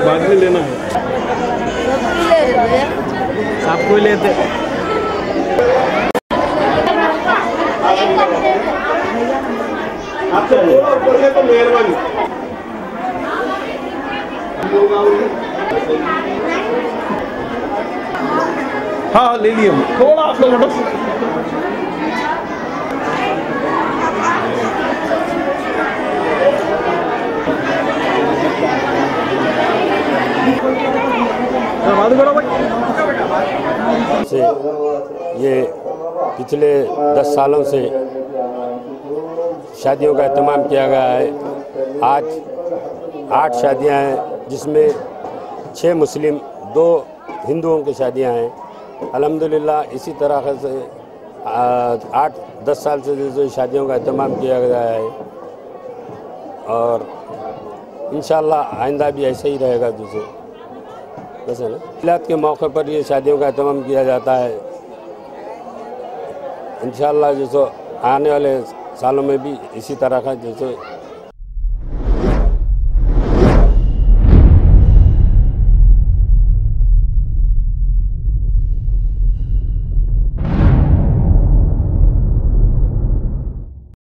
बाद में लेना है, सबको लेते। आपसे तो मेहरबानी। हाँ ले लिए, थोड़ा आप लोग हटो। से ये पिछले 10 सालों से शादियों का एहतमाम किया गया है। आज 8 शादियां हैं, जिसमें 6 मुस्लिम 2 हिंदुओं की शादियां हैं। अल्हम्दुलिल्लाह इसी तरह से 8-10 साल से जो शादियों का एहतमाम किया गया है और इंशाअल्लाह आइंदा भी ऐसे ही रहेगा। जैसे वैसे ना मिलाद के मौके पर ये शादियों का एहतमाम किया जाता है। इंशाअल्लाह जैसे आने वाले सालों में भी इसी तरह का जैसे